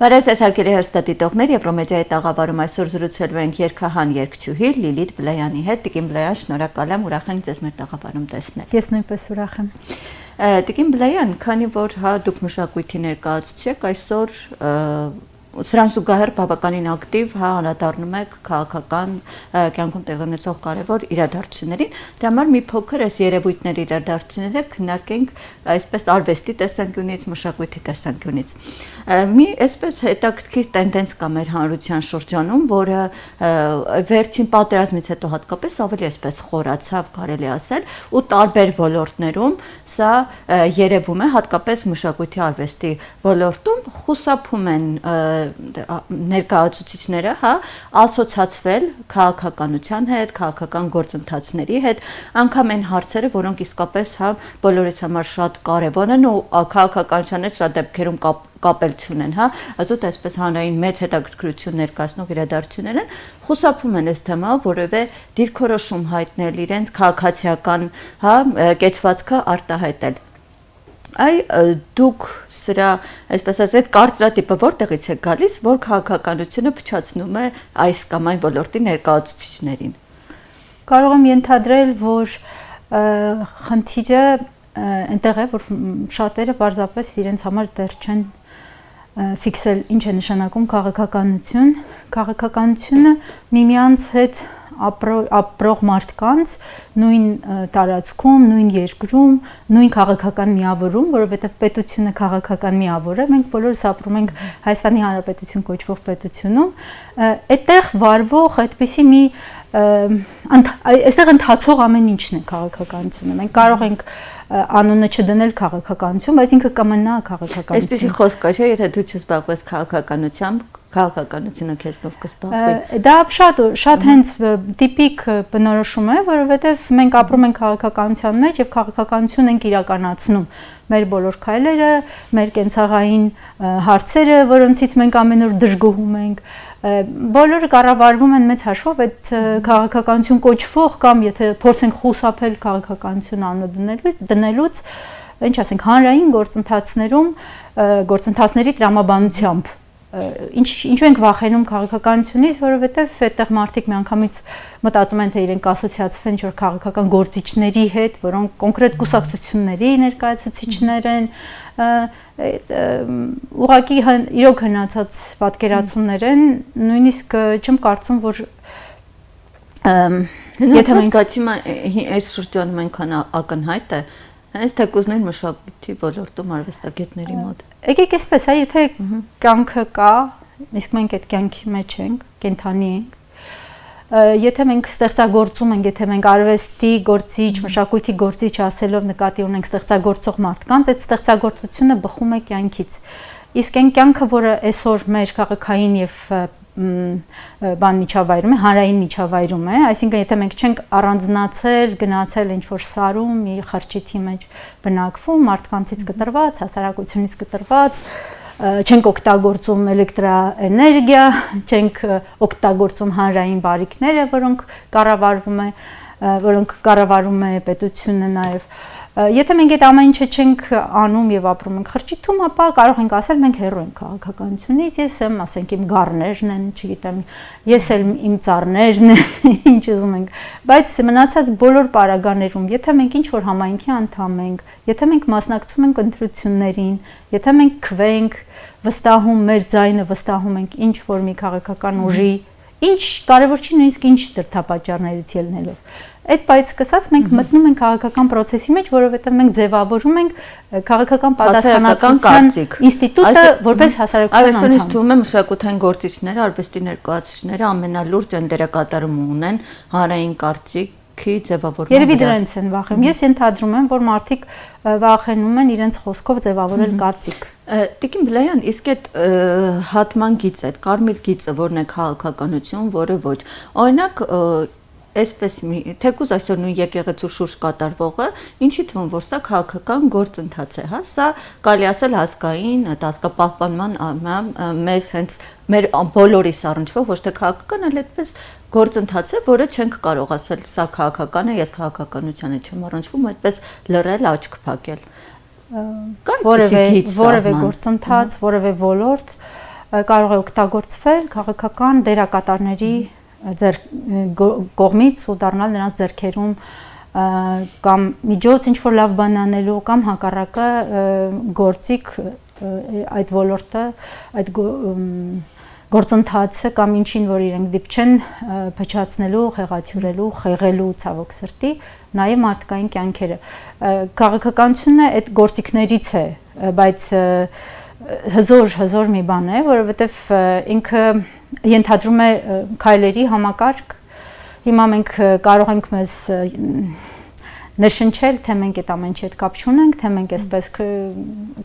Բարև ձեզ հարգելի հեռուստադիտողներ, Եվրոմեդիայի տաղավարում այսօր զրուցելու ենք երգահան երգչուհի Լիլիթ Բլեյանի հետ։ Տիկին Բլեյան, շնորհակալ եմ, ուրախ ենք ձեզ մեր տաղավարում տեսնել։ Ես նույնպես ուրախ եմ։ Տիկին Բլեյան, քանի որ դուք մշակույթի ներկայացուցիչ եք, այսօր սրան զուգահեռ բավականին ակտիվ անդրադառնում եք քաղաքական կյանքում տեղի ունեցող կարևոր իրադարձություններին։ Դրա համար մի փոքր այս երևույթների իրադարձությունները քննարկենք այսպես արվեստի տեսանկյունից, մշակույթի տեսանկյունից։ Մի այսպես հետաքրքիր տենդենց կա մեր հանրության շրջանում, որը վերջին պատերազմից հետո հատկապես ավելի այսպես խորացավ, կարելի ասել, ու տարբեր ոլորտներում սա երևում է, հատկապես մշակույթի արվեստի ոլորտում խուսափում են ներկայացուցիչները, ասոցացվել քաղաքականության հետ, քաղաքական գործընթացների հետ, անգամ այն հարցերը, որոնք իսկապես բոլորիս համար շատ կարևոր են ու քաղաքականության հետ շատ դեպքերում կապելություն են, ազոտ այսպես հանրային մեծ հետաքրքրություն ներկայացնող իրադարձություններ են, խուսափում են այս թեմայով որևէ դիրքորոշում հայտնել իրենց քաղաքացիական, կեցվածքը արտահայտել։ Դուք սրա, այսպես ասած, կարծրատիպը որտեղից է գալիս, որ քաղաքականությունը փչացնում է այս կամ այն ոլորտի ներկայացուցիչներին։ Կարող եմ ենթադրել, որ խնդիրը այնտեղ է, որ շատերը պարզապես իրենց համար դեռ չեն ֆիքսել ինչ է նշանակում քաղաքականություն։ Քաղաքականությունը միմյանց հետ ապրող մարդկանց նույն տարածքում, նույն երկրում, նույն քաղաքական միավորում, որովհետև պետությունը քաղաքական միավոր է, մենք բոլորս ապրում ենք Հայաստանի Հանրապետություն կոչվող պետությունում, այդտեղ վարվող այդպիսի մի այստեղ ընթացող ամեն ինչն է քաղաքականությունը։ Մենք կարող ենք անունը չդնել քաղաքականություն, բայց ինքը կմնա քաղաքականություն։ Այսպեսի խոսք կա, չէ՞, եթե դու չզբաղվես քաղաքականությամբ, քաղաքականությունը քեզնով կզբաղվի։ Դա շատ հենց տիպիկ բնորոշում է, որովհետև մենք ապրում ենք քաղաքականության մեջ եւ քաղաքականություն ենք իրականացնում։ Մեր բոլոր քայլերը, մեր կենցաղային հարցերը, որոնցից մենք ամեն օր դժգոհում ենք, բոլորը կառավարվում են մեծ հաշվով այդ քաղաքականություն կոչվող կամ եթե փորձենք խուսափել քաղաքականություն անունը դնելուց, ինչ ասենք, հանրային գործընթացների տրամաբանությամբ ինչու ենք վախենում քաղաքականությունից, որովհետև այդտեղ մարդիկ միանգամից մտածում են, թե իրենք ասոցիացվեն ինչ-որ քաղաքական գործիչների հետ, որոնք կոնկրետ կուսակցությունների ներկայացուցիչներ են, ուղղակի իրոք հնացած պատկերացումներ են, նույնիսկ չեմ կարծում, որ եթե մենք այս շրջանում այնքան ակնհայտ է, հենց թեկուզ նույն մշակույթի ոլորտում արվեստագետների մոտ։ Եկեք այսպես, եթե կյանքը կա, իսկ մենք այդ կյանքի մեջ ենք, կենդանի ենք, եթե մենք ստեղծագործում ենք, եթե մենք արվեստի գործիչ, մշակույթի գործիչ ասելով նկատի ունենք ստեղծագործող մարդկանց, այդ ստեղծագործությունը բխում է կյանքից։ Իսկ այն կյանքը, որը այսօր մեր քաղաքային եւ միջավայրում է, հանրային միջավայրում է, այսինքն եթե մենք չենք առանձնացել, գնացել ինչ-որ սարում, մի խրճիթի մեջ բնակվում, մարդկանցից կտրված, հասարակությունից կտրված, չենք օգտագործում էլեկտրաէներգիա, չենք օգտագործում հանրային բարիքները, որոնք կառավարում է պետությունը նաև։ Եթե մենք այդ ամեն ինչը չենք անում եւ ապրում ենք խրճիթում, ապա կարող ենք ասել մենք հեռու ենք քաղաքականությունից, ես եմ, ասենք իմ գառներն են, չգիտեմ, ես էլ իմ ծառներն են, ինչ ուզում ենք, բայց մնացած բոլոր պարագաներում, եթե մենք ինչ-որ համայնքի անդամ ենք, եթե մենք մասնակցում ենք ընտրություններին, եթե մենք քվենք, վստահում մեր ձայնը, վստահում ենք ինչ-որ մի քաղաքական ուժի, ինչ կարևոր չի նույնիսկ ինչ դրդապատճառներից ելնելով։ Այդ բայց սկսած մենք մտնում ենք քաղաքական process-ի մեջ, որովհետև մենք ձևավորում ենք քաղաքական պատասխանատվության ինստիտուտը որպես հասարակության անդամ։ Այսօրից թվում է մշակութային գործիչները, արվեստի ներկայացուցիչները ամենալուրջ դերակատարում ունեն հանրային կարծիքի ձևավորման։ Երևի դրանից են վախենում։ Ես ենթադրում եմ, որ մարդիկ վախենում են իրենց խոսքով ձևավորել կարծիք։ Տիկին Բլեյան, իսկ այդ հատման գիծը, այդ կարմիր գիծը, որն է քաղաքականություն, որը ոչ։ Օրինակ Այսպես թեկուզ այսօր նույն եկեղեցու շուրջ կատարվողը, ինչի թվում որ սա քաղաքական գործընթաց է, սա կարելի ասել հասկային, դասկապահպանման մեզ հենց մեր բոլորիս առնչվող ոչ թե քաղաքական, այլ այդպես գործընթաց է, որը չենք կարող ասել սա քաղաքական է, ես քաղաքականությանը չեմ առնչվում, այդպես լռել, աչք փակել։ Որևէ գործընթաց, որևէ ոլորտ կարող է օգտագործվել քաղաքական դերակատարների կողմից ու դառնալ նրանց ձեռքերում կամ միջոց ինչ որ լավ բան անելու կամ հակառակը գործիք այդ ոլորտը այդ գործընթացը կամ ինչին որ իրենք դիպչեն փչացնելու, խեղաթյուրելու, խեղելու ցավոք սրտի նաև մարդկային կյանքերը քաղաքականությունը այդ գործիքներից է բայց հզոր մի բան է որովհետև ինքը ենթադրում է քայլերի համակարգ հիմա մենք կարող ենք մեզ նշնչել թե մենք այդ ամենի հետ կապ չունենք թե մենք այսպես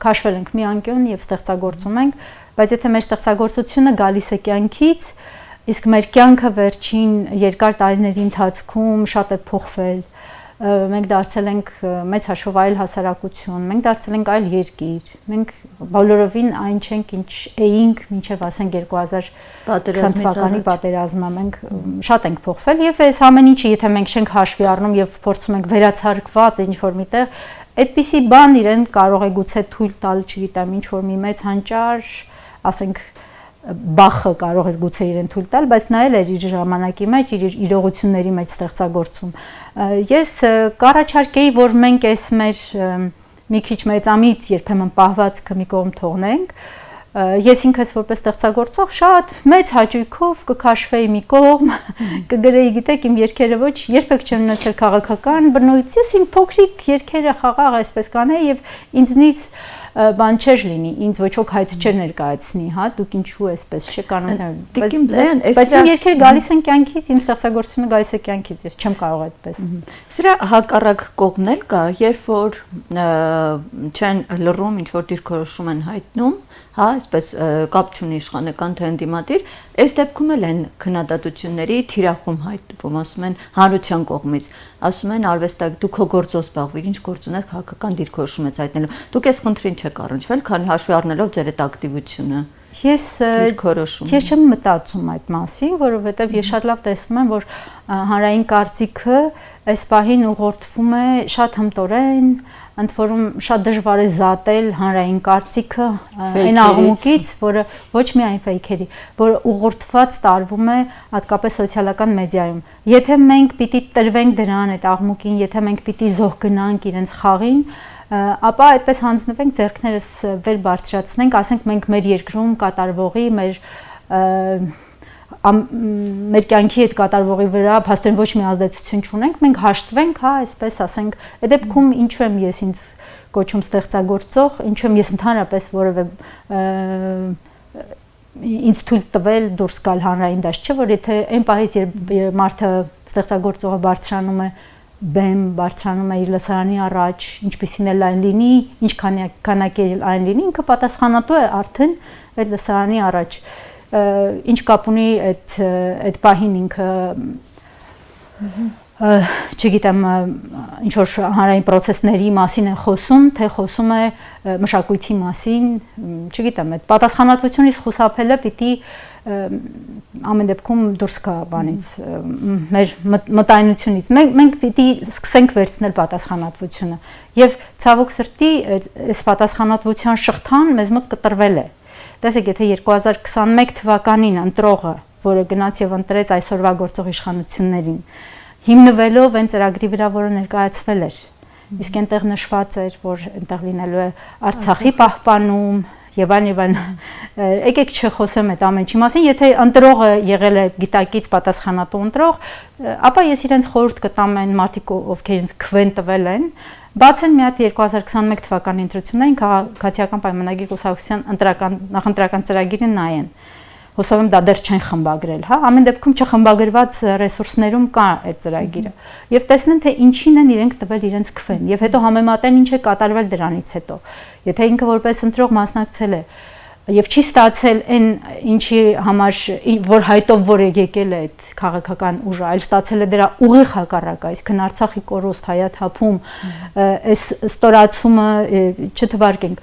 քաշվել ենք մի անկյուն եւ ստեղծագործում ենք բայց եթե մեր ստեղծագործությունը գալիս է կյանքից իսկ մեր կյանքը վերջին երկար տարիների ընթացքում շատ է փոխվել մենք դարձել ենք մեծ հաշվով այլ հասարակություն, մենք դարձել ենք այլ երկիր, մենք բոլորովին այն չենք, ինչ էինք մինչև ասենք 2020 թվականի պատերազմը, մենք շատ ենք փոխվել եւ այս ամեն ինչը եթե մենք չենք հաշվի առնում եւ փորձում ենք վերացարկված ինչ-որ միտեղ, այդպիսի բան իրեն կարող է գուցե թույլ տալ, չգիտեմ, ինչ-որ մի մեծ հանճար, ասենք Բախը կարող էր գուցե իրեն թույլ տալ, բայց նա էլ էր իր ժամանակի մեջ, իր իրողությունների մեջ ստեղծագործում։ Ես կառաջարկեի, որ մենք այս մեր մի քիչ մեծամիտ երբեմն պահվածքը մի կողմ թողնենք, ես ինքս որպես ստեղծագործող շատ մեծ հաճույքով կքաշվեի մի կողմ, կգրեի, գիտեք, իմ երգերը ոչ երբեք չեմ ունեցել քաղաքական բնույթ, ես իմ փոքրիկ երգերը խաղաղ այսպես կանեի եւ ինձնից բան չէր լինի, ինձ ոչ ոք հայց չէր ներկայացնի, հա, դուք ինչու այսպես չկանոն, բայց իմ երգերը գալիս են կյանքից, իմ ստեղծագործությունը գալիս է կյանքից, ես չեմ կարող այդպես։ Սրա հակառակ կողմն էլ կա, երբ որ չեն լռում, ինչ որ դիրքորոշում են հայտնում, հա, այսպես կապ չունի իշխանական թե ընդդիմադիր, այս դեպքում էլ են քննադատությունների թիրախում հայտնվում, ասում են հանրության կողմից, ասում են արվեստագետ, դուք քո գործով զբաղվեք, ինչ գործ ունեք քաղաքական դիրքորոշում եք հայտնելու։ Դուք այս խնդրին չեք առնչվել, քանի հաշվի առնելով ձեր այդ ակտիվությունը։ Ես չեմ մտածում այդ մասին, որովհետև ես շատ լավ տեսնում եմ, որ հանրային կարծիքը այս պահին ուղղորդվում է շատ հմտորեն, ընդ որում շատ դժվար է զատել հանրային կարծիքը այն աղմուկից, որը ոչ միայն ֆեյքերի, որը ուղղորդված տարվում է հատկապես սոցիալական մեդիայում։ Եթե մենք պիտի տրվենք դրան այդ աղմուկին, եթե մենք պիտի զոհ գնանք իրենց խաղին, ապա այդպես հանձնվենք ձեռքներս վեր բարձրացնենք, ասենք մենք մեր երկրում կատարվողի, մեր կյանքի հետ կատարվողի վրա փաստորեն ոչ մի ազդեցություն չունենք, մենք հաշտվենք, հա, այսպես ասենք, այդ դեպքում ինչու եմ ես ինձ կոչում ստեղծագործող, ինչու եմ ես ընդհանրապես որևէ ինձ թույլ տվել դուրս գալ հանրային դաշտ, չէ՞ որ եթե այն պահից երբ մարդը ստեղծագործողը բարձրանում է բեմ բարձրանում է իր լսարանի առաջ, ինչպիսին էլ այն լինի, ինչ քանակի այն լինի, ինքը պատասխանատու է արդեն այդ լսարանի առաջ։ Ինչ կապ ունի այդ պահին ինքը չգիտեմ ինչ որ հանրային process-ների մասին է խոսում, թե խոսում է մշակույթի մասին, չգիտեմ, այդ պատասխանատվությունից խուսափելը պիտի ամեն դեպքում դուրս գա բանից, մեր մտայնությունից։ Մենք պիտի սկսենք վերցնել պատասխանատվությունը եւ ցավոք սրտի այս պատասխանատվության շղթան մեզ մոտ կտրվել է։ Տեսեք, եթե 2021 թվականին ընտրողը, որը գնաց եւ ընտրեց այսօրվա գործող իշխանություններին, հիմնվելով այն ծրագրի վրա, որը ներկայացվել էր, իսկ այնտեղ նշված էր, որ այնտեղ լինելու է Արցախի պահպանում եւ այլն, եկեք չխոսեմ այդ ամենի մասին, եթե ընտրողը եղել է գիտակից պատասխանատու ընտրող, ապա ես իրենց խորհուրդ կտամ այն մարդիկ, ովքեր ինձ քվեն տվել են, բացեն մի հատ 2021 թվականի ընտրություններին քաղաքացիական պայմանագիր կուսակցության նախընտրական ծրագիրը նայեն։ Հուսով եմ դա դեռ չեն խմբագրել, հա, ամեն դեպքում չխմբագրված ռեսուրսներում կա այդ ծրագիրը։ Եվ տեսնեն թե ինչին են իրենք տվել իրենց քվեն, եւ հետո համեմատեն ինչ է կատարվել դրանից հետո։ Եթե ինքը որպես ընտրող մասնակցել է եւ չի ստացել այն ինչի համար որ հայտով որ եկել է այդ քաղաքական ուժը, այլ ստացել է դրա ուղիղ հակառակը, այսինքն Արցախի կորուստ հայաթափում, այս ստորացումը չթվարկենք։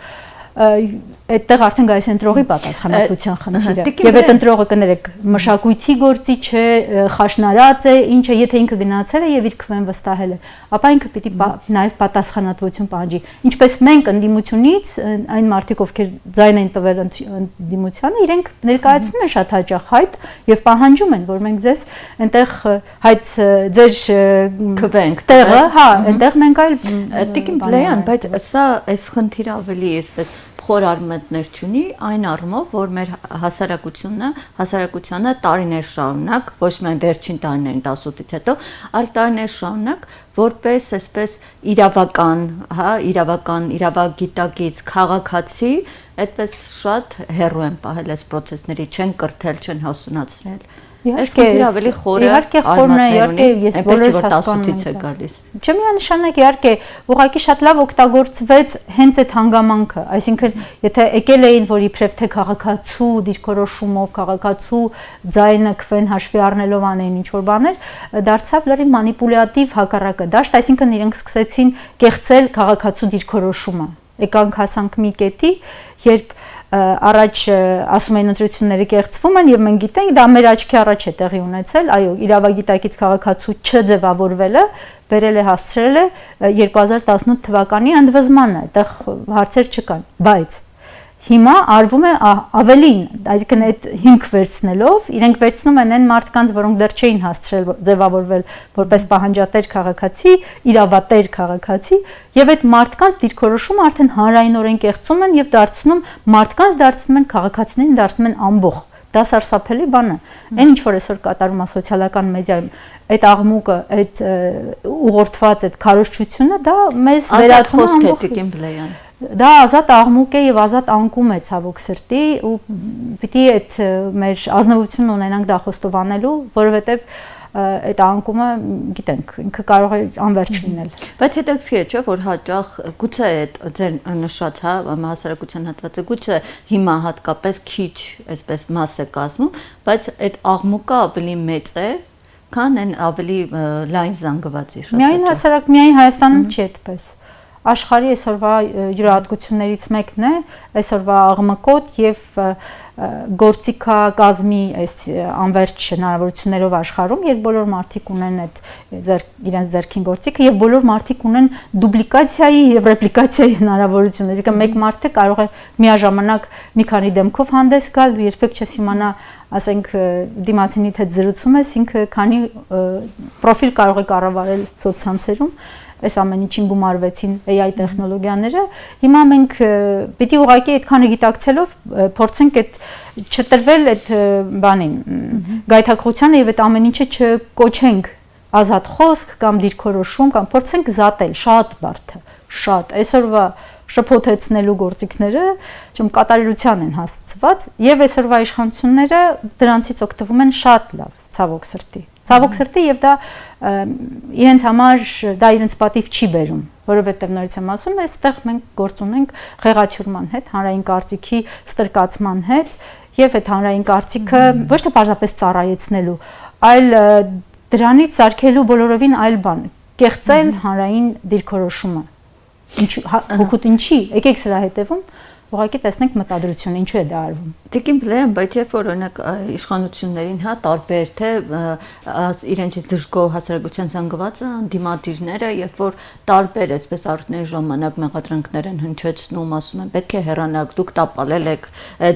այդտեղ արդեն գայս ընտրողի պատասխանատվության խնդիրը եւ այդ ընտրողը կներեք մշակույթի գործի չէ, խաշնարած է, ինչը եթե ինքը գնացել է եւ իր քվեն վստահել է, ապա ինքը պիտի նաեւ պատասխանատվություն պահանջի, ինչպես մենք ընդդիմությունից այն մարդիկ ովքեր ձայն են տվել ընդդիմությանը, իրենք ներկայացնում են շատ հաճախ հայտ եւ պահանջում են, որ մենք ձեզ այնտեղ հայտ ձեր քվենք տեղը, հա, այնտեղ մենք այլ Տիկին Բլեյան, բայց սա այս խնդիրը ավելի այսպես խոր արմատներ չունի այն առումով, որ մեր հասարակությանը տարիներ շարունակ, ոչ միայն վերջին տարիներին 18-ից հետո, այլ տարիներ շարունակ որպես այսպես իրավական, հա, իրավագիտակից քաղաքացի, այդպես շատ հեռու են պահել այս process-ների, չեն կրթել, չեն հասունացրել։ Այս խնդիրը ավելի խոր է, իհարկե խորն է, իհարկե ես բոլորս հասկանում եմ գալիս։ Չմիանշանակ իհարկե, ուղղակի շատ լավ օգտագործվեց հենց այդ հանգամանքը, այսինքն եթե եկել էին, որ իբրև թե քաղաքացու դիրքորոշումով, քաղաքացու ձայնը քվեն հաշվի առնելով անեն ինչ որ բաներ, դարձավ լրիվ մանիպուլյատիվ հակառակը դաշտ, այսինքն իրենք սկսեցին կեղծել քաղաքացու դիրքորոշումը։ Եկանք հասանք մի կետի, երբ առաջ ասում են ընտրությունները կեղծվում են եւ մենք գիտենք դա մեր աչքի առաջ է տեղի ունեցել, այո, իրավագիտակից քաղաքացու չձևավորվելը բերել է հասցրել է 2018 թվականի ընդվզմանը, այդտեղ հարցեր չկան, բայց հիմա արվում է ավելին, այսինքն այդ հիմք վերցնելով, իրենք վերցնում են այն մարդկանց, որոնք դեռ չէին հասցրել ձևավորվել որպես պահանջատեր քաղաքացի, իրավատեր քաղաքացի, եւ այդ մարդկանց դիրքորոշումը արդեն հանրայնորեն կեղծում են եւ մարդկանց դարձնում են քաղաքացիներին դարձնում են ամբողջ։ Դա սարսափելի բան է։ Այն ինչ որ այսօր կատարվում է սոցիալական մեդիայում, այդ աղմուկը, այդ ուղղորդված այդ քարոզչությունը, դա մեզ վերածում է ամբողջ։ Դա ազատ աղմուկ է եւ ազատ անկում է ցավոք սրտի ու պիտի այդ մեր ազնվությունն ունենանք դա խոստովանելու, որովհետեւ այդ անկումը գիտենք ինքը կարող է անվերջ լինել։ Բայց հետաքրքիր է, չէ՞, որ հաճախ գուցե այդ ձեր նշած, հա, հասարակության հատվածը գուցե հիմա հատկապես քիչ այսպես մաս է կազմում, բայց այդ աղմուկը ավելի մեծ է, քան այն ավելի լայն զանգվածի շատ։ Միայն Հայաստանում չի այդպես։ Աշխարհի այսօրվա յուրահատկություններից մեկն է այսօրվա աղմկոտ եւ գործիքակազմի այս անվերջ հնարավորություններով աշխարհում, երբ բոլոր մարդիկ ունեն այդ իրենց ձեռքին գործիքը եւ բոլոր մարդիկ ունեն դուպլիկացիայի եւ ռեպլիկացիայի հնարավորություն, այսինքն մեկ մարդը կարող է միաժամանակ մի քանի դեմքով հանդես գալ, երբեք չես իմանա, ասենք դիմացինիդ հետ զրուցում ես, ինքը քանի պրոֆիլ կարող է կառավարել սոցցանցերում, այս ամեն ինչին գումարվեցին AI տեխնոլոգիաները, հիմա մենք պիտի ուղղակի այդքանը գիտակցելով փորձենք այդ չտրվել այդ բանին, գայթակղությանը եւ այդ ամեն ինչը չկոչենք ազատ խոսք կամ դիրքորոշում կամ փորձենք զատել շատ բարդ է, շատ այսօրվա շփոթեցնելու գործիքները ջում կատարելության են հասցված եւ այսօրվա իշխանությունները դրանցից օգտվում են շատ լավ, ցավոք սրտի եւ դա իրենց համար դա իրենց պատիվ չի բերում, որովհետեւ նորից եմ ասում, այստեղ մենք գործ ունենք խեղաթյուրման հետ, հանրային կարծիքի ստրկացման հետ եւ այդ հանրային կարծիքը ոչ թե պարզապես ծառայեցնելու, այլ դրանից սարքելու բոլորովին այլ բան, կեղծել հանրային դիրքորոշումը։ Հոգուտ ինչի, եկեք սրա հետևում ուղղակի տեսնենք մտադրությունը, ինչու է դա արվում։ Տիկին Բլեյան, բայց երբ որ օրինակ իշխանություններին, հա, տարբեր թե իրենցից դժգոհ հասարակության զանգվածը, դիմադիրները, երբ որ տարբեր այսպես արդյունքի ժամանակ մեղադրանքներ են հնչեցնում, ասում են պետք է հեռանաք, դուք տապալել եք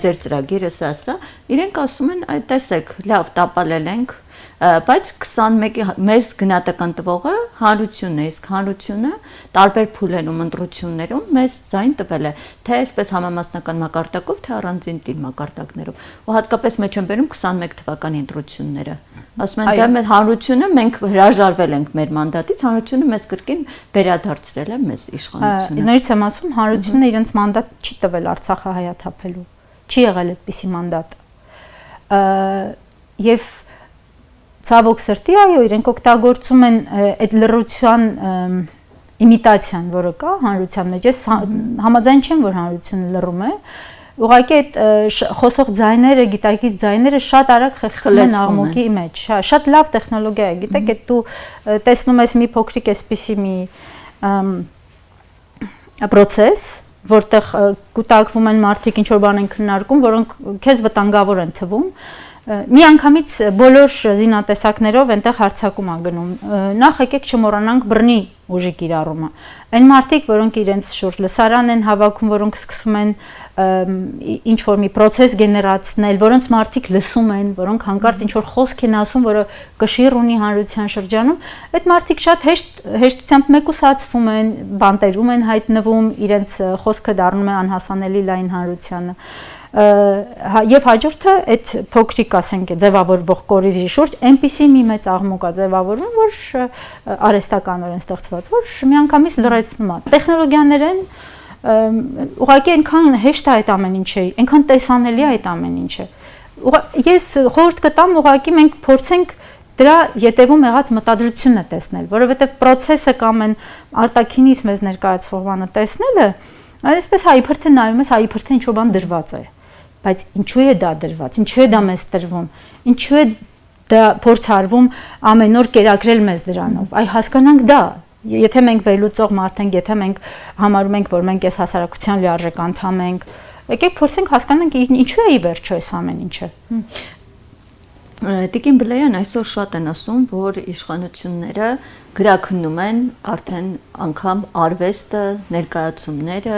ձեր ծրագիրը, սա, իրենք ասում են, այ տեսեք, լավ, տապալել ենք, բայց 21-ի մեզ գնահատական տվողը հանրությունն է, իսկ հանրությունը տարբեր փուլերում ընտրություններում մեզ ձայն տվել է, թե այսպես համամասնական մակարդակով, թե առանձին տիպ մակարդակներով։ Ու հատկապես մեջ են բերում 21 թվականի ընտրությունները։ Ասում են, դա մեր հանրությունը, մենք հրաժարվել ենք մեր մանդատից, հանրությունը մեզ կրկին վերադարձրել է մեզ իշխանությունը։ Նորից եմ ասում, հանրությունը իրենց մանդատ չի տվել Արցախը հայաթափելու։ Չի եղել այդպիսի մանդատ։ Եվ ցավոք սրտի, այո, իրենք օգտագործում են այդ լռության իմիտացիան, որը կա հանրության մեջ, ես համաձայն չեմ, որ հանրությունը լռում է, ուղղակի այդ խոսող ձայները, գիտակից ձայները շատ արագ խեղդվում են աղմուկի մեջ, շատ լավ տեխնոլոգիա է, գիտեք, այդ դու տեսնում ես մի փոքրիկ այսպիսի մի process, որտեղ կուտակվում են մարդիկ, ինչ որ բան են քննարկում, որոնք քեզ վտանգավոր են թվում, միանգամից բոլոր զինատեսակներով այնտեղ հարձակում ա գնում։ Նախ եկեք չմոռանանք բռնի ուժի կիրառումը։ Այն մարդիկ, որոնք իրենց շուրջ լսարան են հավաքում, որոնք սկսում են ինչ որ մի process գեներացնել, որոնց մարդիկ լսում են, որոնք հանկարծ ինչ որ խոսք են ասում, որը կշիռ ունի հանրության շրջանում, այդ մարդիկ շատ հեշտությամբ մեկուսացվում են, բանտերում են հայտնվում, իրենց խոսքը դառնում է անհասանելի լայն հանրությանը։ Եվ հաջորդը այդ փոքրիկ, ասենք, ձևավորվող կորիզի շուրջ այնպիսի մի մեծ աղմուկ է ձևավորվում, որ արհեստականորեն ստեղծված, որ միանգամից լրացնում է։ Տեխնոլոգիաներեն ուղղակի այնքան հեշտ է այդ ամեն ինչը, այնքան տեսանելի է այդ ամեն ինչը։ Ես խորհուրդ կտամ ուղղակի մենք փորձենք դրա յետևում եղած մտադրությունը տեսնել, որովհետև process-ը կամ այն արտաքինից մեզ ներկայացվող բանը տեսնելը, այսպես իբր թե նայում ես, իբր թե ինչ-որ բան դրված է, բայց ինչու է դա դրված, ինչու է դա մեզ տրվում, ինչու է դա փորձարվում ամեն օր կերակրել մեզ դրանով, այ հասկանանք դա, եթե մենք վերլուծող մարդ ենք, եթե մենք համարում ենք, որ մենք այս հասարակության լիարժեք անդամ ենք, եկեք փորձենք հասկանանք ինչու է ի վերջո այս ամեն ինչը։ Տիկին Բլեյան այսօր շատ են ասում, որ իշխանությունները գրաքննում են արդեն անգամ արվեստը, ներկայացումները,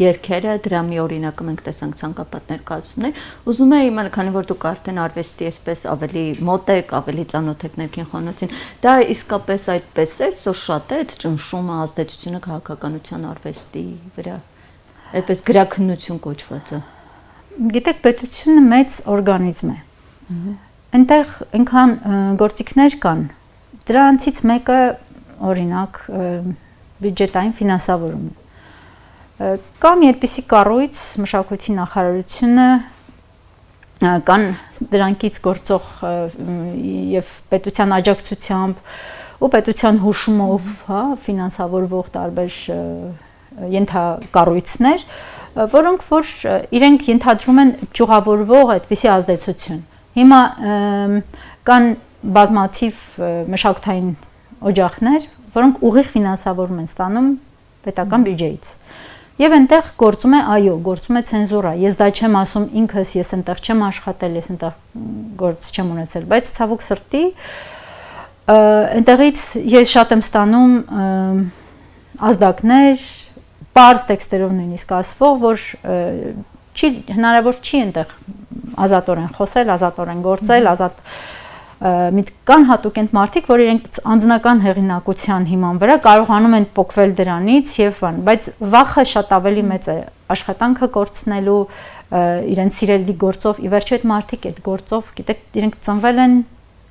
երգերը, դրա մի օրինակը մենք տեսանք ցանկապատ ներկայացումներ։ Ուզում եմ իմանալ, քանի որ դուք արդեն արվեստի այսպես ավելի մոտ եք, ավելի ծանոթ եք ներքին խոհանոցին, դա իսկապես այդպես է, այսօր շատ է այդ ճնշումը, ազդեցությունը քաղաքականության արվեստի վրա, այդպես գրաքննություն կոչվածը։ Գիտեք, պետությունը մեծ օրգանիզմ է։ Այնտեղ այնքան գործիքներ կան, դրանցից մեկը օրինակ բյուջետային ֆինանսավորումն է։ Կա մի այդպիսի կառույց, մշակույթի նախարարությունը, կան դրանքից գործող եւ պետության աջակցությամբ ու պետության հուշումով, հա, ֆինանսավորվող տարբեր ենթակառույցներ, որոնք որ իրենք ենթադրում են ճյուղավորվող այդպիսի ազդեցություն։ Հիմա կան բազմաթիվ մշակութային օջախներ, որոնք ուղիղ ֆինանսավորում են ստանում պետական բյուջեից։ Եվ այնտեղ գործում է, այո, գործում է ցենզուրա։ Ես դա չեմ ասում ինքս, ես այնտեղ չեմ աշխատել, ես այնտեղ գործ չեմ ունեցել, բայց ցավոք սրտի այնտեղից ես շատ եմ ստանում ազդակներ, պարզ տեքստերով նույնիսկ ասվող, որ հնարավոր չի այնտեղ ազատորեն խոսել, ազատորեն գործել, ազատ կան հատուկ են մարդիկ, որ իրենք անձնական հեղինակության հիման վրա կարողանում են փոխվել դրանից եւ բան, բայց վախը շատ ավելի մեծ է աշխատանքը կորցնելու իրենց սիրելի գործով, ի վերջո այդ մարդիկ այդ գործով, գիտեք, իրենք ծնվել են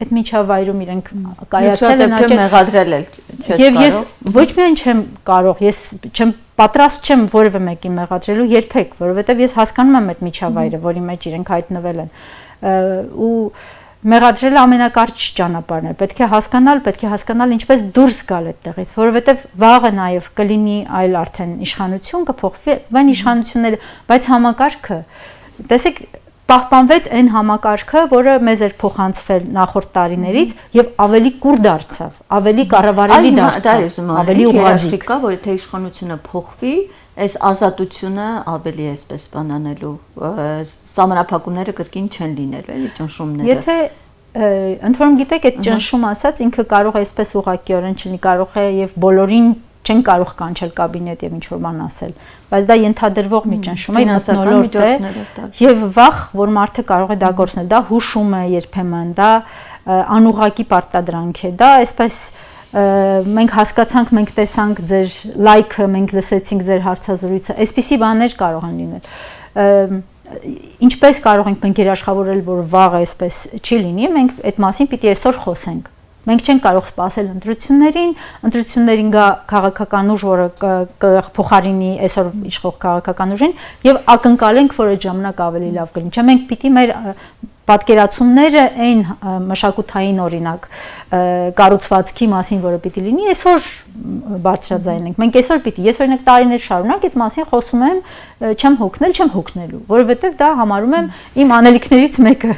այդ միջավայրում, իրենք կայացել են մեղադրել էլ չես կարող։ Եվ ես ոչ միայն չեմ կարող, ես չեմ պատրաստ չեմ որևէ մեկի մեղադրելու երբեք, որովհետեւ ես հասկանում եմ այդ միջավայրը, որի մեջ իրենք հայտնվել են ու մեղադրելը ամենակարճ ճանապարհն է։ Պետք է հասկանալ ինչպես դուրս գալ այդտեղից, որովհետև վաղը նաև կլինի այլ արդեն իշխանություն կփոխվի, այն իշխանությունները, բայց համակարգը, տեսեք, պահպանվեց այն համակարգը, որը մեզ էր փոխանցվել նախորդ տարիներից եւ ավելի կուր դարձավ, ավելի կառավարելի դարձավ, ավելի ուղղակի կա, որ եթե իշխանությունը փոխվի, այս ազատությունը ավելի է այսպես բանանելու, սահմանափակումները կրկին չեն լինելու, էլի ճնշումները։ Եթե ընդ որում գիտեք, այդ ճնշում ասած ինքը կարող է այսպես ուղղակիորեն չլինի, կարող է եւ բոլորին չեն կարող կանչել կաբինետ եւ ինչ-որ բան ասել, բայց դա ենթադրվող մի ճնշում է, մթնոլորտ է եւ վախ, որ մարդը կարող է դա գործնել, դա հուշում է երբեմն, դա անուղղակի պարտադրանք է, դա այսպես մենք հասկացանք, մենք տեսանք ձեր լայքը, մենք լսեցինք ձեր հարցազրույցը, այսպիսի բաներ կարող են լինել։ Ինչպես կարող ենք մենք երաշխավորել, որ վաղը այսպես չի լինի, մենք այդ մասին պիտի այսօր խոսենք։ Մենք չենք կարող սպասել ընտրություններին գա քաղաքական ուժ, որը կփոխարինի այսօր իշխող քաղաքական ուժին եւ ակնկալենք, որ այդ ժամանակ ավելի լավ կլինի։ Չէ, մենք պիտի մեր պատկերացումները այն մշակութային օրինակ կառուցվածքի մասին, որը պիտի լինի, այսօր բարձրաձայն ենք։ Մենք այսօր պիտի, ես օրինակ տարիներ շարունակ այդ մասին խոսում եմ, չեմ հոգնելու, որովհետև դա համարում եմ իմ անելիքներից մեկը։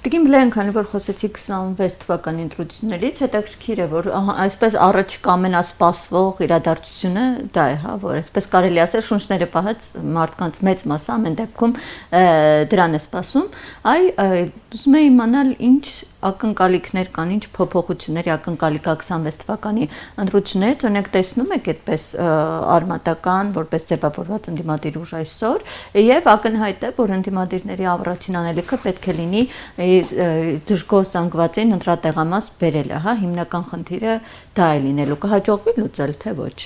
Տիկին Բլեյան, քանի որ խոսեցի 26 թվականի ընտրություններից, հետաքրքիր է, որ այսպես առաջկա ամենասպասվող իրադարձությունը դա է, հա, որ այսպես կարելի ասել շունչները պահած մարդկանց մեծ մասը ամեն դեպքում դրան է սպասում։ Ուզում եմ իմանալ ինչ ակնկալիքներ կան, ինչ փոփոխությունների ակնկալիք 26 թվականի ընտրություններից, օրինակ տեսնում եք այդպես արմատական, որպես ձևավորված ընդդիմադիր ուժ այսօր, եւ ակնհայտ է, որ ընդդիմադիրների առաջին անելիքը պետք է լինի դժգոհ զանգվածին ընտրատեղամաս բերելը, հա, հիմնական խնդիրը դա է լինելու, կհաջողվի լուծել թե ոչ։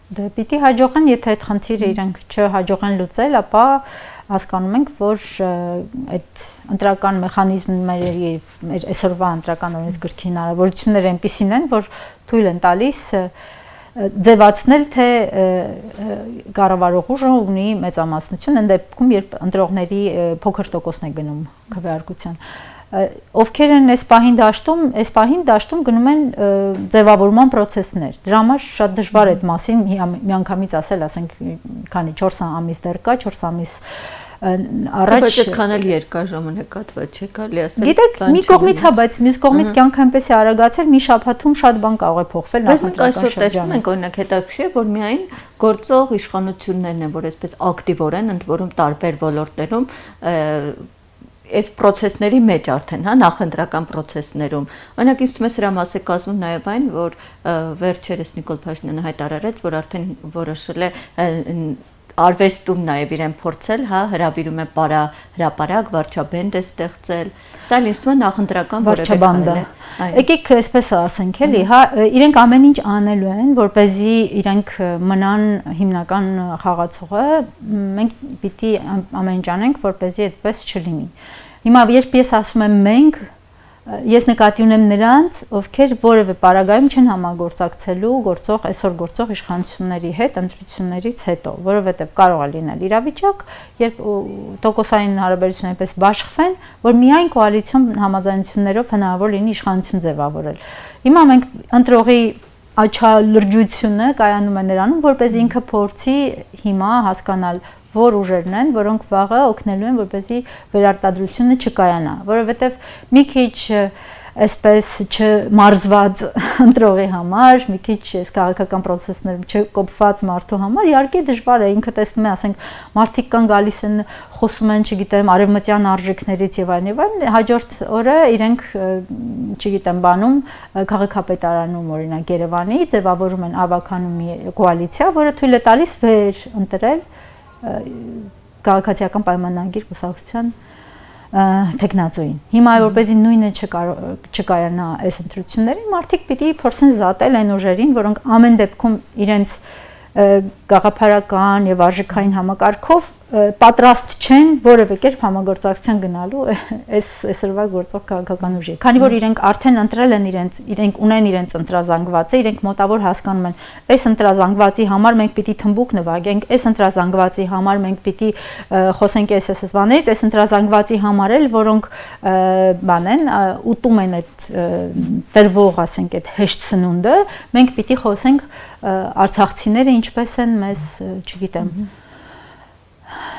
Դե պիտի հաջողեն, եթե այդ խնդիրը իրենք չհաջողեն լուծել, ապա հասկանում ենք, որ այդ ընտրական մեխանիզմները եւ մեր այսօրվա ընտրական օրենսգրքի հնարավորությունները այնպիսին են, որ թույլ են տալիս ձևացնել, թե կառավարող ուժը ունի մեծամասնություն, այն դեպքում, երբ ընտրողների փոքր տոկոսն է գնում քվեարկության։ Ովքեր են այս պահին դաշտում գնում են ձևավորման process-ներ։ Դրա համար շատ դժվար է այդ մասին միանգամից ասել, ասենք, քանի 4 ամիս դեռ կա, 4 ամիս առաջ այդքան էլ երկար ժամանակատված չէ, կարելի ասել։ Գիտեք, մի կողմից հա, բայց մյուս կողմից կյանքը այնպես է արագացել, մի շաբաթում շատ բան կարող է փոխվել նախընտրական շրջանում։ Բայց մենք այսօր տեսնում ենք, օրինակ հետաքրքիր է, որ միայն գործող իշխանություններն են, որ այսպես ակտիվորեն ընդ որում տարբեր ոլորտներում այս process-ների մեջ արդեն, հա, նախընտրական process-ներում։ Օրինակ ինձ թվում է սրա մաս է կազմում նաև այն, որ վերջերս Նիկոլ Փաշինյանը հայտարարեց, որ արդեն որոշել է արվեստում նաև իրեն փորձել, հա, հրավիրում է հրապարակ, վարչաբենդ է ստեղծել։ Սա ինձ թվում է նախընտրական որևէ բան է։ Եկեք այսպես ասենք, էլի, հա, իրենք ամեն ինչ անելու են, որպեսզի իրենք մնան հիմնական խաղացողը, մենք պիտի ամեն ինչ անենք, որպեսզի այդպես չլինի։ Հիմա երբ ես ասում եմ մենք, ես նկատի ունեմ նրանց, ովքեր որևէ պարագայում չեն համագործակցելու այսօր գործող իշխանությունների հետ ընտրություններից հետո, որովհետև կարող է լինել իրավիճակ, երբ տոկոսային հարաբերությունները այնպես բաշխվեն, որ միայն կոալիցիոն համաձայնություններով հնարավոր լինի իշխանություն ձևավորել։ Հիմա մենք ընտրողի աչալրջությունը կայանում է նրանում, որպես ինքը փորձի հիմա հասկանալ որ ուժերն են, որոնք վաղը օգնելու են, որպեսզի վերարտադրությունը չկայանա, որովհետև մի քիչ այսպես չմարզված ընտրողի համար, մի քիչ այս քաղաքական process-ներում չկոփված մարդու համար, իհարկե դժվար է, ինքը տեսնում է, ասենք, մարդիկ կան գալիս են, խոսում են, չգիտեմ, արևմտյան արժեքներից եւ այլն, հաջորդ օրը իրենք, չգիտեմ, բանում քաղաքապետարանում, օրինակ Երևանի, ձևավորում են ավականու մի կոալիցիա, որը թույլ է տալիս վեր ընտրել քաղաքացիական պայմանագիր կուսակցության տեխնացուին։ Հիմա որպեսզի նույնը չկայանա այս ընտրություններին, մարդիկ պիտի փորձեն զատել այն ուժերին, որոնք ամեն դեպքում իրենց գաղափարական եւ արժեքային համակարգով պատրաստ չեն որևէ կերպ համագործակցության գնալու այսօրվա գործող քաղաքական ուժի։ Քանի որ իրենք արդեն ընտրել են իրենք ունեն իրենց ընտրազանգվածը, իրենք մոտավոր հասկանում են, այս ընտրազանգվածի համար մենք պիտի թմբուկ նվագենք, այս ընտրազանգվածի համար մենք պիտի խոսենք այս բաներից, այս ընտրազանգվածի համար էլ որոնք բան են ուտում են այդ տրվող, ասենք, այդ հեշտ սնունդը, մենք պիտի խոսենք արցախցիները ինչպես են մեզ, չգիտեմ,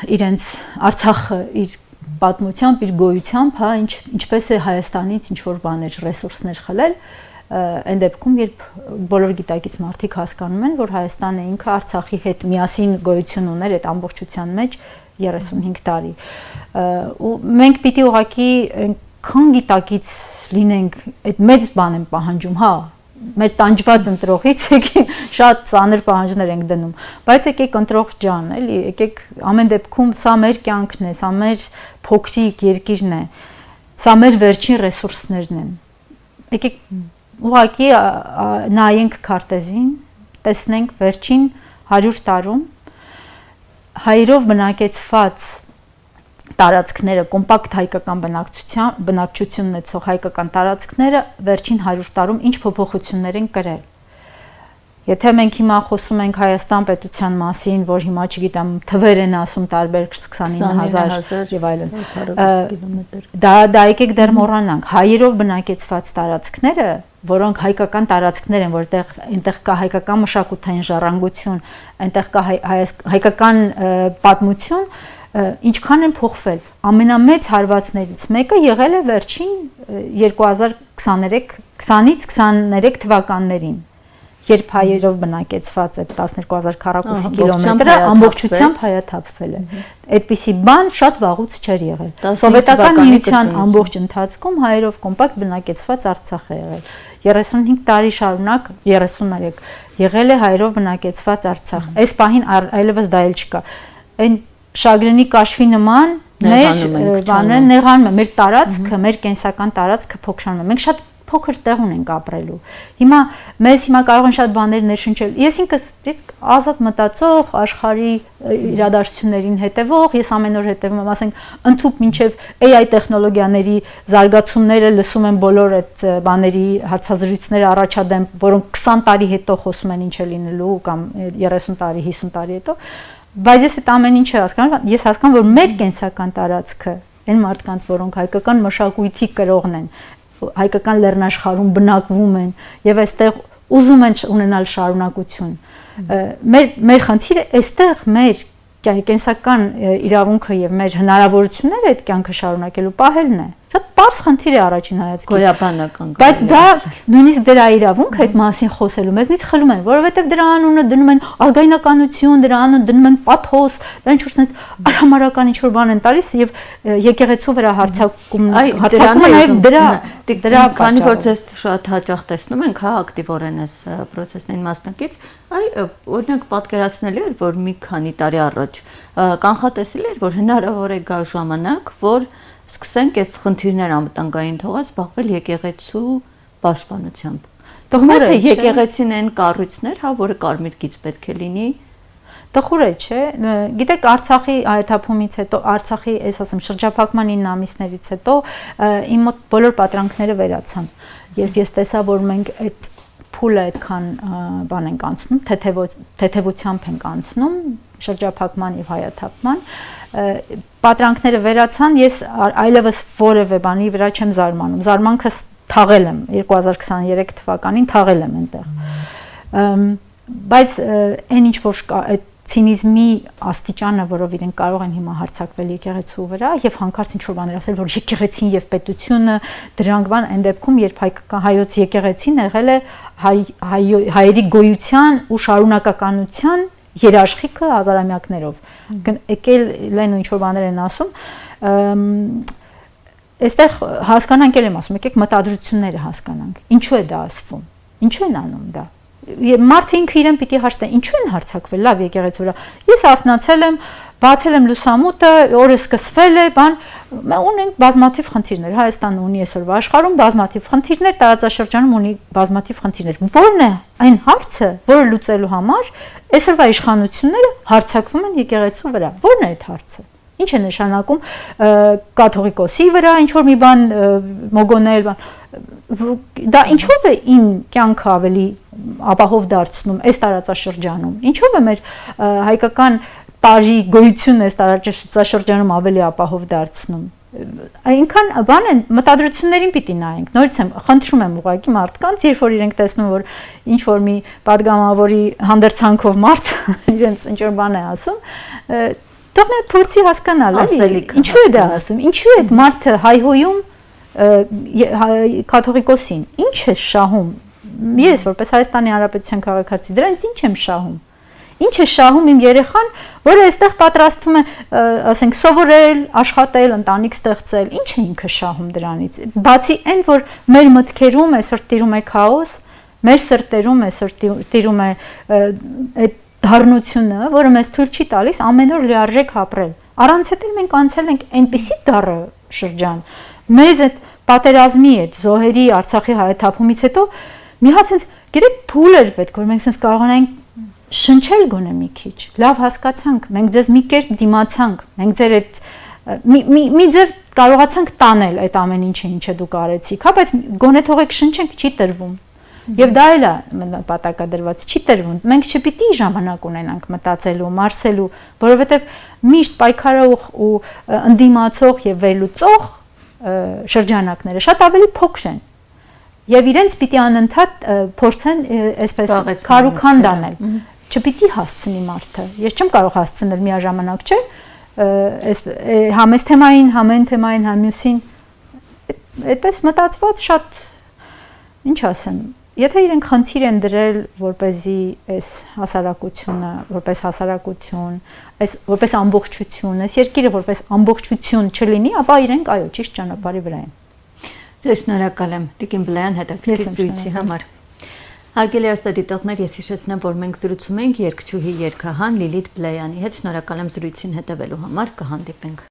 իրենց Արցախը իր պատմությամբ, իր գոյությամբ, հա, ինչպես է Հայաստանից ինչ որ բաներ, ռեսուրսներ խլել, այն դեպքում, երբ բոլոր գիտակից մարդիկ հասկանում են, որ Հայաստանը ինքը Արցախի հետ միասին գոյություն ուներ այդ ամբողջության մեջ 35 տարի։ Ու մենք պիտի ուղղակի քան գիտակից լինենք, այդ մեծ բան են պահանջում, հա, մեր տանջված ընտրողից եկեք շատ ծանր պահանջներ ենք դնում, բայց եկեք ընտրող ջան, էլի, եկեք ամեն դեպքում սա մեր կյանքն է, սա մեր փոքրիկ երկիրն է, սա մեր վերջին ռեսուրսներն են։ Եկեք ուղղակի նայենք քարտեզին, տեսնենք վերջին 100 տարում հայերով բնակեցված տարածքները, կոմպակտ հայկական բնակչություն ունեցող հայկական տարածքները վերջին 100 տարում ինչ փոփոխություններ են կրել։ Եթե մենք հիմա խոսում ենք Հայաստան պետության մասին, որ հիմա չգիտեմ թվեր են ասում տարբեր 29000 եւ այլն, դա եկեք դեռ մոռանանք, հայերով բնակեցված տարածքները, որոնք հայկական տարածքներ են, որտեղ այնտեղ կա հայկական մշակութային ժառանգություն, այնտեղ կա հայկական պատմություն, ինչքան են փոխվել։ Ամենամեծ հարվածներից մեկը եղել է վերջին 2023 20-ից 23 թվականներին, երբ հայերով բնակեցված այդ 12000 քառակուսի կիլոմետրը ամբողջությամբ հայաթափվել է։ Այդպիսի բան շատ վաղուց չէր եղել։ Սովետական միության ամբողջ ընթացքում հայերով կոմպակտ բնակեցված Արցախ է եղել։ 35 տարի շարունակ 33 եղել է հայերով բնակեցված Արցախ։ Այս պահին այլևս դա էլ չկա։ Այն Շագրինի կաշվի նման մեր բանը նեղանում է, մեր տարածքը, մեր կենսական տարածքը փոքրանում է։ Մենք շատ փոքր տեղ ունենք ապրելու։ Հիմա մեզ կարող են շատ բաներ ներշնչել։ Ես ինքս ազատ մտածող, աշխարհի իրադարձություններին հետևող, ես ամեն օր հետևում եմ, ասենք, ընդհանուր մինչև AI տեխնոլոգիաների զարգացումները լսում եմ բոլոր այդ բաների հարցազրույցները առաջադեմ, որոնք 20 տարի հետո խոսում են ինչ է լինելու կամ 30 տարի, 50 տարի հետո, բայց ես այդ ամեն ինչը հասկանում, ես հասկանում, որ մեր կենսական տարածքը, այն մարդկանց, որոնք հայկական մշակույթի կրողն են, հայկական լեռնաշխարհում բնակվում են եւ այստեղ ուզում են ունենալ շարունակություն։ Մեր խնդիրը այստեղ մեր կենսական իրավունքը եւ մեր հնարավորությունները այդ կյանքը շարունակելու պահելն է։ Շատ པարզ խնդիր է առաջին հայացքից։ Գոյաբանական։ Բայց դա նույնիսկ դրա իրավունքը այդ մասին խոսելու մեզնից խլում են, որովհետեւ դրա անունը դնում են ազգայնականություն, դրա անունը դնում են պաթոս, դրանից շուրջ այդ արհամարական ինչ որ բան են տալիս եւ եկեղեցու վրա հարձակումը նաեւ դրա քանի որ ես շատ հաճախ տեսնում ենք, հա, ակտիվորեն այս process-ին մասնակից, օրինակ պատկերացնելի էր, որ մի քանի տարի առաջ կանխատեսելի էր, որ հնարավոր է գա ժամանակ, որ սկսենք այս խնդիրներ անվտանգային թողած զբաղվել եկեղեցու պաշտպանությամբ։ Թվում է թե եկեղեցին են կառույցներ, հա, որը կարմիր գիծ պետք է լինի։ Տխուր է, չէ։ Գիտեք, Արցախի հայաթափումից հետո, Արցախի, այս ասեմ, շրջափակման 9 ամիսներից հետո իմ մոտ բոլոր պատրանքները վերացան։ Երբ ես տեսա, որ մենք այդ փուլը այդքան բան ենք անցնում, թեթևությամբ ենք անցնում, շրջափակման եւ հայաթափման, պատրանքները վերացան, ես այլևս որևէ բանի վրա չեմ զարմանում։ Զարմանքս թաղել եմ 2023 թվականին թաղել եմ այնտեղ։ Բայց այն ինչ որ այդ ցինիզմի աստիճանը, որով իրենք կարող են հիմա հարձակվել եկեղեցու վրա եւ հանկարծ ինչ որ բաներ ասել, որ եկեղեցին եւ պետությունը դրանք բան այն դեպքում, երբ հայոց եկեղեցին եղել է հայերի գոյության ու շարունակականության երաշխիքը հազարամյակներով։ Եկել են ու ինչ որ բաներ են ասում, այստեղ հասկանանք եմ ասում, եկեք մտադրությունները հասկանանք։ Ինչու է դա ասվում։ Ինչու են անում դա։ Մարդը ինքը իրեն պիտի հարցնի, ինչու են հարձակվել, լավ եկեղեցու վրա։ Ես արթնացել եմ, բացել եմ լուսամուտը, օրը սկսվել է, բան, ունենք բազմաթիվ խնդիրներ։ Հայաստանը ունի այսօրվա աշխարհում բազմաթիվ խնդիրներ, տարածաշրջանում ունի բազմաթիվ խնդիրներ։ Որն է այն հարցը, որը լուծելու համար այսօրվա իշխանությունները հարձակվում են եկեղեցու վրա։ Որն է այդ հարցը։ Ինչ է նշանակում կաթողիկոսի վրա ինչ որ մի բան մոգոնել, բան դա ինչով է ին կյանքը ավելի ապահով դարձնում այս տարածաշրջանում, ինչով է մեր հայկական տարի գոյությունն այս տարածաշրջանում ավելի ապահով դարձնում, այնքան բան են մտադրություններին պիտի նայենք, նորից եմ խնդրում եմ ուղղակի մարդկանց, երբ որ իրենք տեսնում որ ինչ որ մի падգամավորի հանդերձանքով մարդ իրենց ինչ որ բան է ասում, թող նա փորձի հասկանալ, էլի, ինչու է դա ասում, ինչու է այդ մարդը հայհոյում կաթողիկոսին, ինչ է շահում, ես որպես Հայաստանի Հանրապետության քաղաքացի դրանից ինչ եմ շահում, ինչ է շահում իմ երեխան, որը այստեղ պատրաստվում է, ասենք, սովորել, աշխատել, ընտանիք ստեղծել, ինչ է ինքը շահում դրանից, բացի այն, որ մեր մտքերում այսօր տիրում է քաոս, մեր սրտերում այսօր տիրում է այդ դառնությունը, որը մեզ թույլ չի տալիս ամեն օր լիարժեք ապրել։ Առանց այդ մենք անցել ենք այնպիսի դառը շրջան։ Մեզ այդ պատերազմի այդ զոհերի Արցախի հայաթափումից հետո մի հատ sense գիտեք փուլ էր պետք, որ մենք sense կարողանանք շնչել գոնե մի քիչ։ Լավ հասկացանք, մենք ձեզ մի կերպ դիմացանք, մենք ձեր այդ մի ձև կարողացանք տանել այդ ամեն ինչը, ինչը դուք արեցիք, հա, բայց գոնե թողեք շնչենք, չի տրվում։ Եվ դա էլ է նպատակադրված, չի տրվում։ Մենք չպիտի ժամանակ ունենանք մտածելու, մարսելու, որովհետև միշտ պայքարող ու ընդդիմացող եւ վերլուծող շրջանակները շատ ավելի փոքր են։ Եվ իրենց պիտի անընդհատ փորձեն այսպես քարուքանդ անել։ Չպիտի հասցնի մարդը։ Ես չեմ կարող հասցնել միաժամանակ, չէ՞։ Այս համես թեմային, համեն թեմային, համյուսին այդպես մտածված շատ ինչ ասեմ, եթե իրենք խնդիր են դրել, որպեսզի այս հասարակությունը, որպես հասարակություն, այս որպես ամբողջություն, այս երկիրը որպես ամբողջություն չլինի, ապա իրենք այո, ճիշտ ճանապարհի վրա են։ Ձեզ շնորհակալ եմ Տիկին Բլեյան հետաքրքիր զրույցի համար։ Հարգելի աստադիտողներ, ես հիշեցնեմ, որ մենք զրուցում ենք երգչուհի երգահան Լիլիթ Բլեյանի հետ։ Շնորհակալ եմ զրույցին հետևելու համար, կհանդիպենք։